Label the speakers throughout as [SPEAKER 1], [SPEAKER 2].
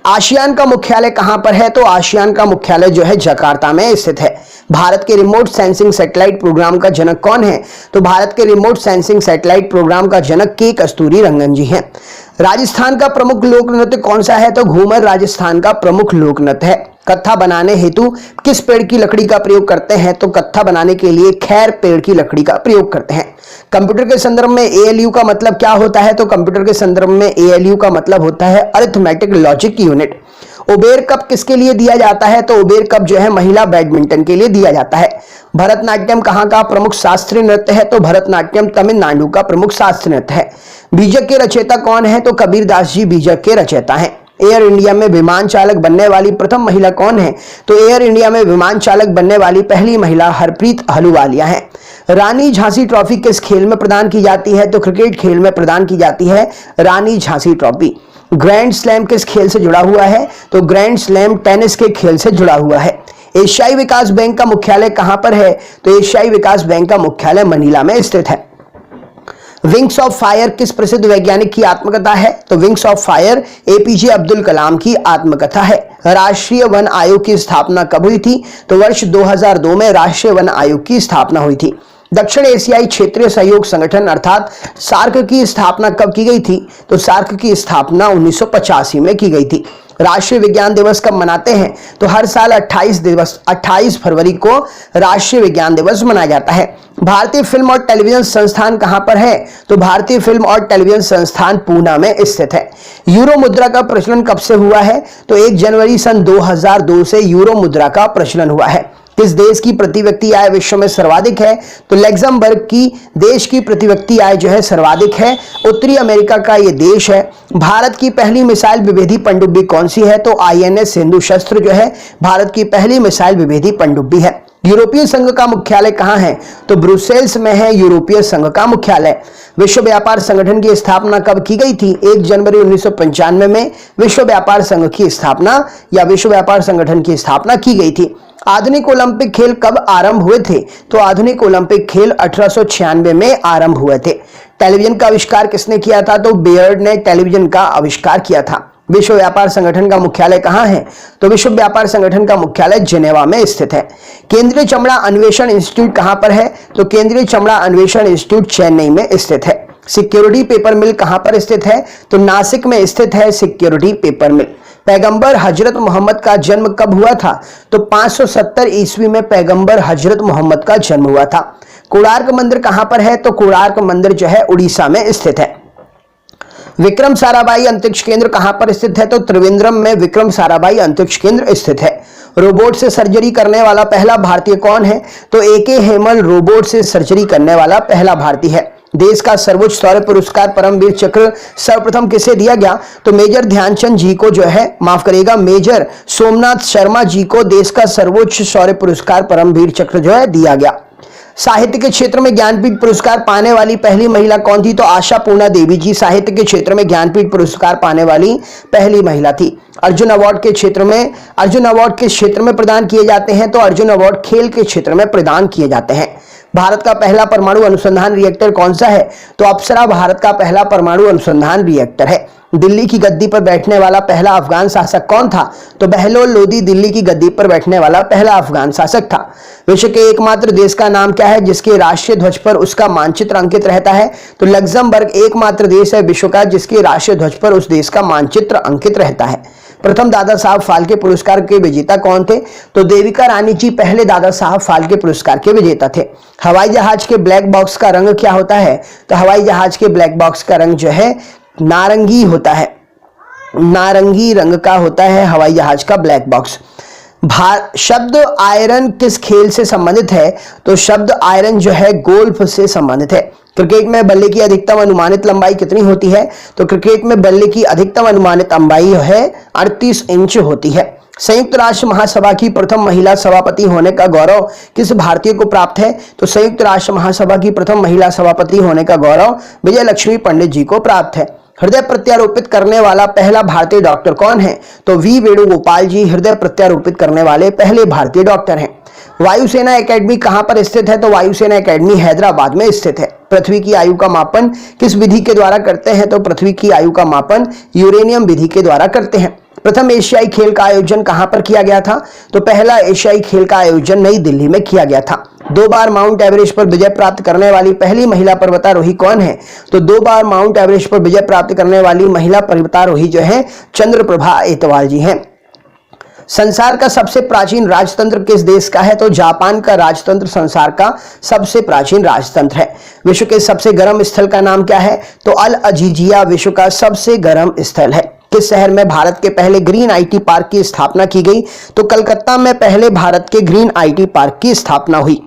[SPEAKER 1] ASEAN का मुख्यालय कहां पर है? तो आसियान का मुख्यालय जो है जकार्ता में स्थित है। भारत के रिमोट सेंसिंग सैटेलाइट प्रोग्राम का जनक कौन है? तो भारत के रिमोट सेंसिंग सैटेलाइट प्रोग्राम का जनक के कस्तूरी रंगन जी हैं। राजस्थान का प्रमुख लोक नृत्य कौन सा है? तो घूमर राजस्थान का प्रमुख लोक नृत्य है। कत्था बनाने हेतु किस पेड़ की लकड़ी का प्रयोग करते हैं? तो कत्था बनाने के लिए खैर पेड़ की लकड़ी का प्रयोग करते हैं। कंप्यूटर के संदर्भ में एएलयू का मतलब क्या होता है? तो कंप्यूटर के संदर्भ में एएलयू का मतलब होता है arithmetic logic unit. Uber cup किसके लिए दिया जाता है? तो उबेर कप जो है महिला बैडमिंटन के लिए दिया जाता है। भरतनाट्यम कहां का प्रमुख शास्त्रीय नृत्य है? तो भरतनाट्यम तमिलनाडु का प्रमुख शास्त्रीय नृत्य है। बीजक के रचयिता कौन है? तो कबीरदास जी बीजक के रचयिता हैं। एयर इंडिया में विमान चालक बनने वाली प्रथम महिला कौन है? तो एयर इंडिया में विमान चालक बनने वाली पहली महिला हरप्रीत अहलूवालिया है। रानी झांसी ट्रॉफी किस खेल में प्रदान की जाती है? तो क्रिकेट खेल में प्रदान की जाती है रानी झांसी ट्रॉफी। ग्रैंड स्लैम किस खेल से जुड़ा हुआ है? तो ग्रैंड स्लैम टेनिस के खेल से जुड़ा हुआ है। एशियाई विकास बैंक का मुख्यालय कहां पर है? तो एशियाई विकास बैंक का मुख्यालय मनीला में स्थित है। विंग्स ऑफ फायर किस प्रसिद्ध वैज्ञानिक की आत्मकथा है? तो Wings of Fire APJ Abdul Kalam की आत्मकथा है। राष्ट्रीय वन आयोग की स्थापना कब हुई थी? तो वर्ष 2002 में राष्ट्रीय वन आयोग की स्थापना हुई थी। दक्षिण एशियाई क्षेत्रीय सहयोग संगठन अर्थात सार्क की स्थापना कब की गई थी? तो सार्क की स्थापना 1985 में की गई थी। राष्ट्रीय विज्ञान दिवस कब मनाते हैं? तो हर साल 28 फरवरी को राष्ट्रीय विज्ञान दिवस मनाया जाता है। भारतीय फिल्म और टेलीविजन संस्थान कहां पर है? तो भारतीय फिल्म और टेलीविजन संस्थान पूना में स्थित है। यूरो मुद्रा का प्रचलन कब से हुआ है? तो 1 जनवरी सन 2002 से यूरो मुद्रा का प्रचलन हुआ है। किस देश की प्रति व्यक्ति आय विश्व में सर्वाधिक है? तो लग्जमबर्ग की देश की प्रति व्यक्ति आय जो है सर्वाधिक है। उत्तरी अमेरिका का ये देश है। भारत की पहली मिसाइल विभेदी पनडुब्बी कौन सी है? तो आईएनएस सिंधु शस्त्र जो है भारत की पहली मिसाइल विभेदी पनडुब्बी है। यूरोपीय संघ का मुख्यालय कहां है? तो ब्रुसेल्स में है यूरोपीय संघ का मुख्यालय। विश्व व्यापार संगठन की स्थापना कब की गई थी? 1 जनवरी 1995 में विश्व व्यापार संघ की स्थापना या विश्व व्यापार संगठन की स्थापना की गई थी। आधुनिक ओलंपिक खेल कब आरंभ हुए थे? तो आधुनिक ओलंपिक खेल 1896 में आरंभ हुए थे। टेलीविजन का आविष्कार किसने किया था? तो बेयर्ड ने टेलीविजन का आविष्कार किया था। विश्व व्यापार संगठन का मुख्यालय कहां है? तो विश्व व्यापार संगठन का मुख्यालय जिनेवा में स्थित है। केंद्रीय चमड़ा अन्वेषण इंस्टीट्यूट कहां पर है? तो केंद्रीय चमड़ा अन्वेषण इंस्टीट्यूट चेन्नई में स्थित है। सिक्योरिटी पेपर मिल कहां पर स्थित है? तो नासिक में स्थित है सिक्योरिटी पेपर मिल। पैगंबर हजरत मोहम्मद का जन्म कब हुआ था? तो 570 ईस्वी में पैगंबर हजरत मोहम्मद का जन्म हुआ था। कोणार्क मंदिर कहां पर है? तो कोणार्क मंदिर जो है उड़ीसा में स्थित है। विक्रम साराभाई अंतरिक्ष केंद्र कहां पर स्थित है? तो त्रिवेंद्रम में विक्रम साराभाई अंतरिक्ष केंद्र स्थित है। रोबोट से सर्जरी करने वाला पहला भारतीय कौन है? तो एके हेमल रोबोट से सर्जरी करने वाला पहला भारतीय है। देश का सर्वोच्च शौर्य पुरस्कार परमवीर चक्र सर्वप्रथम किसे दिया गया? तो मेजर ध्यानचंद जी को जो है मेजर सोमनाथ शर्मा जी को देश का सर्वोच्च शौर्य पुरस्कार परमवीर चक्र जो है दिया गया। साहित्य के क्षेत्र में ज्ञानपीठ पुरस्कार पाने वाली पहली महिला कौन थी? तो आशा पूर्णा देवी जी साहित्य के क्षेत्र में ज्ञानपीठ पुरस्कार पाने वाली पहली महिला थी। अर्जुन अवार्ड किस क्षेत्र में प्रदान किए जाते हैं? तो अर्जुन अवार्ड खेल के क्षेत्र में प्रदान किए जाते हैं। भारत का पहला परमाणु अनुसंधान रिएक्टर कौन सा है? तो अप्सरा भारत का पहला परमाणु अनुसंधान रिएक्टर है। दिल्ली की गद्दी पर बैठने वाला पहला अफगान शासक कौन था? तो बहलोल लोदी दिल्ली की गद्दी पर बैठने वाला पहला अफगान शासक था। विश्व के एकमात्र देश का नाम क्या है जिसके राष्ट्रीय ध्वज पर उसका मानचित्र अंकित रहता है? तो लग्जमबर्ग एकमात्र देश है विश्व का जिसके राष्ट्रीय ध्वज पर उस देश का मानचित्र अंकित रहता है। प्रथम दादा साहब फाल्के पुरस्कार के विजेता कौन थे? तो देविका रानी जी पहले दादा साहब फाल्के पुरस्कार के विजेता थे। हवाई जहाज के ब्लैक बॉक्स का रंग क्या होता है? तो हवाई जहाज के ब्लैक बॉक्स का रंग जो है नारंगी होता है। नारंगी रंग का होता है हवाई जहाज का ब्लैक बॉक्स। शब्द आयरन किस खेल से संबंधित है? तो शब्द आयरन जो है गोल्फ से संबंधित है। क्रिकेट में बल्ले की अधिकतम अनुमानित लंबाई कितनी होती है? तो क्रिकेट में बल्ले की अधिकतम अनुमानित लंबाई है 38 इंच होती है। संयुक्त राष्ट्र महासभा की प्रथम महिला सभापति होने का गौरव किस भारतीय को प्राप्त है? तो संयुक्त राष्ट्र महासभा की प्रथम महिला सभापति होने का गौरव विजय लक्ष्मी पंडित जी को प्राप्त है। हृदय प्रत्यारोपित करने वाला पहला भारतीय डॉक्टर कौन है? तो वी वेणुगोपाल जी हृदय प्रत्यारोपित करने वाले पहले भारतीय डॉक्टर हैं। वायुसेना एकेडमी कहां पर स्थित है? तो वायुसेना एकेडमी हैदराबाद में स्थित है। पृथ्वी की आयु का मापन किस विधि के द्वारा करते हैं? तो पृथ्वी की आयु का मापन यूरेनियम विधि के द्वारा करते हैं। प्रथम एशियाई खेल का आयोजन कहां पर किया गया था? तो पहला एशियाई खेल का आयोजन नई दिल्ली में किया गया था। 2 बार माउंट एवरेस्ट पर विजय प्राप्त करने वाली पहली महिला पर्वतारोही कौन है? तो 2 बार माउंट एवरेस्ट पर विजय प्राप्त करने वाली महिला पर्वतारोही जो है चंद्रप्रभा एतवाल जी हैं। संसार का सबसे प्राचीन राजतंत्र किस देश का है? तो जापान का राजतंत्र संसार का सबसे प्राचीन राजतंत्र है। विश्व के सबसे गर्म स्थल का नाम क्या है? तो अल अजीजिया विश्व का सबसे गर्म स्थल है। किस शहर में भारत के पहले ग्रीन आईटी पार्क की स्थापना की गई? तो कलकत्ता में पहले भारत के ग्रीन आईटी पार्क की स्थापना हुई।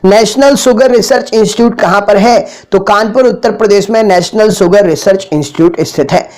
[SPEAKER 1] नेशनल शुगर रिसर्च इंस्टीट्यूट कहां पर है? तो कानपुर उत्तर प्रदेश में नेशनल शुगर रिसर्च इंस्टीट्यूट स्थित है।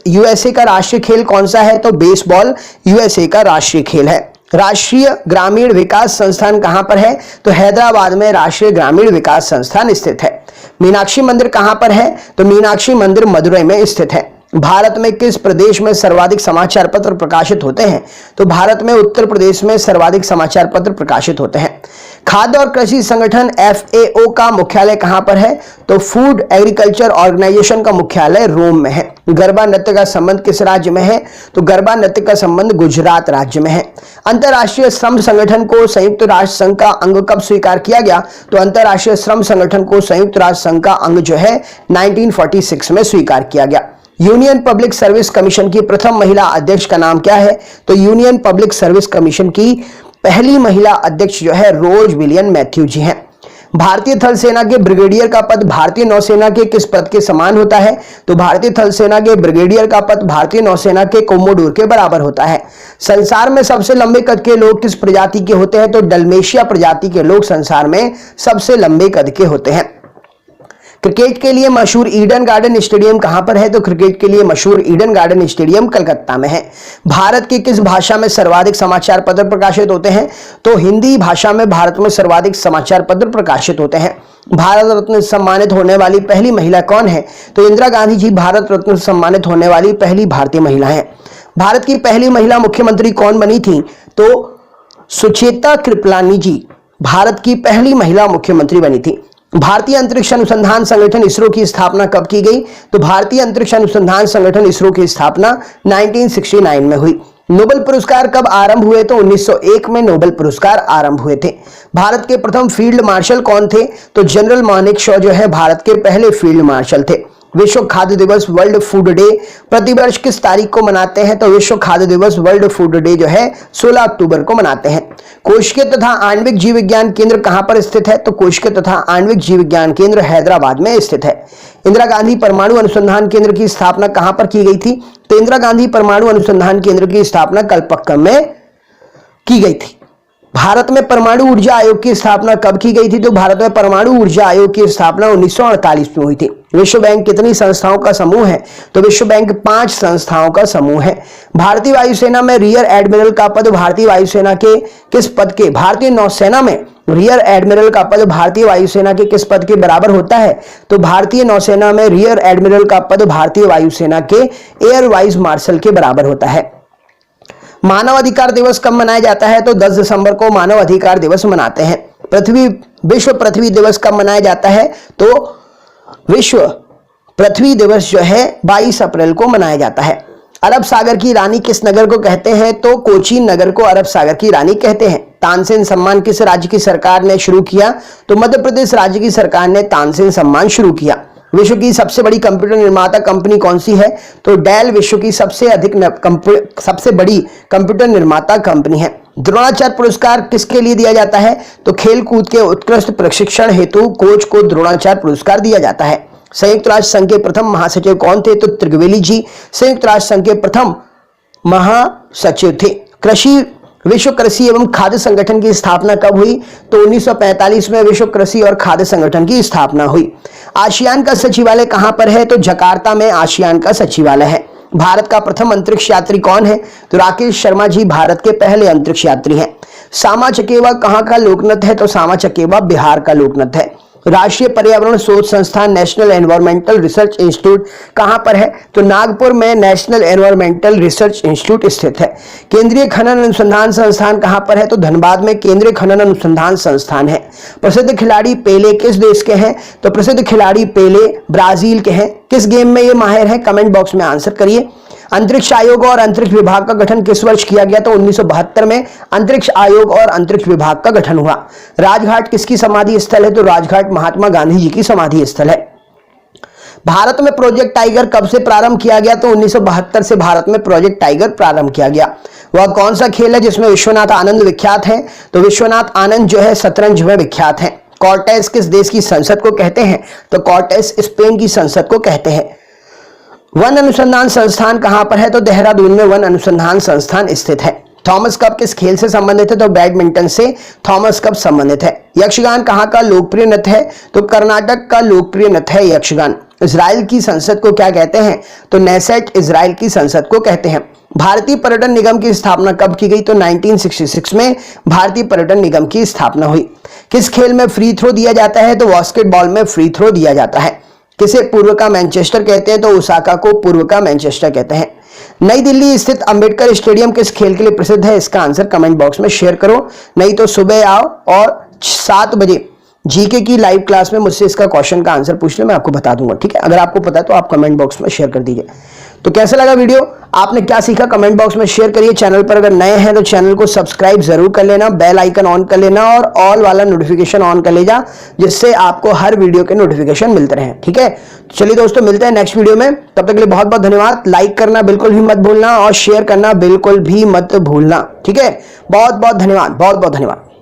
[SPEAKER 1] यूएसए का राष्ट्रीय खेल कौन सा है? तो बेसबॉल यूएसए का राष्ट्रीय खेल है। राष्ट्रीय ग्रामीण विकास संस्थान कहां पर है? तो हैदराबाद में राष्ट्रीय ग्रामीण विकास संस्थान स्थित है। मीनाक्षी मंदिर कहां पर है? तो मीनाक्षी मंदिर मदुरई में स्थित है। भारत में किस प्रदेश में सर्वाधिक समाचार पत्र प्रकाशित होते हैं? तो भारत में उत्तर प्रदेश में सर्वाधिक समाचार पत्र प्रकाशित होते हैं। खाद्य और कृषि संगठन FAO का मुख्यालय कहां पर है? तो फूड एग्रीकल्चर ऑर्गेनाइजेशन का मुख्यालय रोम में है। गरबा नृत्य का संबंध किस राज्य में है? तो गरबा नृत्य का संबंध गुजरात राज्य में है। अंतर्राष्ट्रीय श्रम संगठन को संयुक्त राष्ट्र संघ का अंग कब स्वीकार किया गया? तो अंतर्राष्ट्रीय श्रम संगठन को संयुक्त राष्ट्र संघ का अंग जो है 1946 में स्वीकार किया गया। यूनियन पब्लिक सर्विस कमीशन की प्रथम महिला अध्यक्ष का नाम क्या है? तो यूनियन पब्लिक सर्विस कमीशन की पहली महिला अध्यक्ष जो है रोज विलियन मैथ्यू जी हैं। भारतीय थल सेना के ब्रिगेडियर का पद भारतीय नौसेना के किस पद के समान होता है? तो भारतीय थल सेना के ब्रिगेडियर का पद भारतीय नौसेना के कोमोडोर के बराबर होता है। संसार में सबसे लंबे कद के लोग किस प्रजाति के होते हैं? तो डल्मेशिया प्रजाति के लोग संसार में सबसे लंबे कद के होते हैं। क्रिकेट के लिए मशहूर ईडन गार्डन स्टेडियम कहां पर है? तो क्रिकेट के लिए मशहूर ईडन गार्डन स्टेडियम कलकत्ता में है। भारत की किस भाषा में सर्वाधिक समाचार पत्र प्रकाशित होते हैं? तो हिंदी भाषा में भारत में सर्वाधिक समाचार पत्र प्रकाशित होते हैं। भारत रत्न सम्मानित होने वाली पहली महिला कौन है? तो इंदिरा गांधी जी भारत रत्न सम्मानित होने वाली पहली भारतीय महिला है। भारत की पहली महिला मुख्यमंत्री कौन बनी थी? तो सुचेता कृपलानी जी भारत की पहली महिला मुख्यमंत्री बनी थी। भारतीय अंतरिक्ष अनुसंधान संगठन इसरो की स्थापना कब की गई? तो भारतीय अंतरिक्ष अनुसंधान संगठन इसरो की स्थापना 1969 में हुई। नोबेल पुरस्कार कब आरंभ हुए? तो 1901 में नोबेल पुरस्कार आरंभ हुए थे। भारत के प्रथम फील्ड मार्शल कौन थे? तो जनरल मानेकशॉ जो है भारत के पहले फील्ड मार्शल थे। विश्व खाद्य दिवस वर्ल्ड फूड डे प्रतिवर्ष किस तारीख को मनाते हैं? तो विश्व खाद्य दिवस वर्ल्ड फूड डे जो है 16 अक्टूबर को मनाते हैं। कोशिकीय तथा आणविक जीव विज्ञान केंद्र कहां पर स्थित है? तो कोशिकीय तथा आणविक जीव विज्ञान केंद्र हैदराबाद में स्थित है। इंदिरा गांधी परमाणु अनुसंधान केंद्र की स्थापना कहां पर की गई थी? तो इंदिरा गांधी परमाणु अनुसंधान केंद्र की स्थापना कलपक्कम में की गई थी। भारत में परमाणु ऊर्जा आयोग की स्थापना कब की गई थी? तो भारत में परमाणु ऊर्जा आयोग की स्थापना 1948 में हुई थी। विश्व बैंक कितनी संस्थाओं का समूह है? तो विश्व बैंक 5 संस्थाओं का समूह है। भारतीय वायुसेना में रियर एडमिरल का पद भारतीय वायुसेना के किस पद के? भारतीय नौसेना में रियर एडमिरल का पद भारतीय वायुसेना के किस पद के बराबर होता है? तो भारतीय नौसेना में रियर एडमिरल का पद भारतीय वायुसेना के एयर वाइस मार्शल के बराबर होता है। मानव अधिकार दिवस कब मनाया जाता है? तो 10 दिसंबर को मानव अधिकार दिवस मनाते हैं। विश्व पृथ्वी दिवस कब मनाया जाता है? तो विश्व पृथ्वी दिवस जो है 22 अप्रैल को मनाया जाता है। अरब सागर की रानी किस नगर को कहते हैं? तो कोचीन नगर को अरब सागर की रानी कहते हैं। तानसेन सम्मान किस राज्य की सरकार ने शुरू किया? तो मध्य प्रदेश राज्य की सरकार ने तानसेन सम्मान शुरू किया। विश्व की सबसे बड़ी कंप्यूटर निर्माता कंपनी कौन सी है? तो डेल विश्व की सबसे बड़ी कंप्यूटर निर्माता कंपनी है। द्रोणाचार्य पुरस्कार किसके लिए दिया जाता है? तो खेलकूद के उत्कृष्ट प्रशिक्षण हेतु कोच को द्रोणाचार्य पुरस्कार दिया जाता है। संयुक्त राष्ट्र संघ के प्रथम महासचिव कौन थे? तो त्रिगवेली जी संयुक्त राष्ट्र संघ के प्रथम महासचिव थे। विश्व कृषि एवं खाद्य संगठन की स्थापना कब हुई? तो 1945 में विश्व कृषि और खाद्य संगठन की स्थापना हुई। आसियान का सचिवालय कहां पर है? तो जकार्ता में आसियान का सचिवालय है। भारत का प्रथम अंतरिक्ष यात्री कौन है? तो राकेश शर्मा जी भारत के पहले अंतरिक्ष यात्री हैं। सामा चकेवा कहां का लोकनृत्य है? तो सामा चकेवा बिहार का लोकनृत्य है। राष्ट्रीय पर्यावरण शोध संस्थान नेशनल एनवायरमेंटल रिसर्च इंस्टीट्यूट कहां पर है? तो नागपुर में नेशनल एनवायरमेंटल रिसर्च इंस्टीट्यूट स्थित है। केंद्रीय खनन अनुसंधान संस्थान कहां पर है? तो धनबाद में केंद्रीय खनन अनुसंधान संस्थान है। प्रसिद्ध खिलाड़ी पेले किस देश के हैं? तो प्रसिद्ध खिलाड़ी पेले ब्राजील के हैं। किस गेम में ये माहिर है? कमेंट बॉक्स में आंसर करिए। अंतरिक्ष आयोग और अंतरिक्ष विभाग का गठन किस वर्ष किया गया? तो 1972 में अंतरिक्ष आयोग और अंतरिक्ष विभाग का गठन हुआ। राजघाट किसकी समाधि स्थल है? तो राजघाट महात्मा गांधी जी की समाधि स्थल है। भारत में प्रोजेक्ट टाइगर कब से प्रारंभ किया गया? तो 1972 से भारत में प्रोजेक्ट टाइगर प्रारंभ किया गया। वह कौन सा खेल है जिसमें विश्वनाथ आनंद विख्यात है? तो विश्वनाथ आनंद जो है शतरंज में विख्यात है। कॉर्टेस किस देश की संसद को कहते हैं? तो कॉर्टेस स्पेन की संसद को कहते हैं। वन अनुसंधान संस्थान कहां पर है? तो देहरादून में वन अनुसंधान संस्थान स्थित है। थॉमस कप किस खेल से संबंधित है? तो बैडमिंटन से थॉमस कप संबंधित है। यक्षगान कहां का लोकप्रिय नृत्य है? तो कर्नाटक का लोकप्रिय नृत्य है यक्षगान। इजराइल की संसद को क्या कहते हैं? तो नेसेट इजराइल की संसद को कहते हैं। भारतीय पर्यटन निगम की स्थापना कब की गई? तो 1966 में भारतीय पर्यटन निगम की स्थापना हुई। किस खेल में फ्री थ्रो दिया जाता है? तो बास्केटबॉल में फ्री थ्रो दिया जाता है। किसे पूर्व का मैनचेस्टर कहते हैं? तो ओसाका को पूर्व का मैनचेस्टर कहते हैं। नई दिल्ली स्थित अंबेडकर स्टेडियम किस खेल के लिए प्रसिद्ध है? इसका आंसर कमेंट बॉक्स में शेयर करो। नहीं तो सुबह आओ और 7 बजे जीके की लाइव क्लास में मुझसे इसका क्वेश्चन का आंसर पूछ लो, मैं आपको बता दूंगा। ठीक है, अगर आपको पता है तो आप कमेंट बॉक्स में शेयर कर दीजिए। तो कैसा लगा वीडियो, आपने क्या सीखा, कमेंट बॉक्स में शेयर करिए। चैनल पर अगर नए हैं तो चैनल को सब्सक्राइब जरूर कर लेना, बेल आइकन ऑन कर लेना और ऑल वाला नोटिफिकेशन ऑन कर लेना, जिससे आपको हर वीडियो के नोटिफिकेशन मिलते रहे। ठीक है, चलिए दोस्तों, मिलते हैं नेक्स्ट वीडियो में। तब तक के लिए बहुत बहुत धन्यवाद। लाइक करना बिल्कुल भी मत भूलना और शेयर करना बिल्कुल भी मत भूलना। ठीक है, बहुत बहुत धन्यवाद, बहुत बहुत धन्यवाद।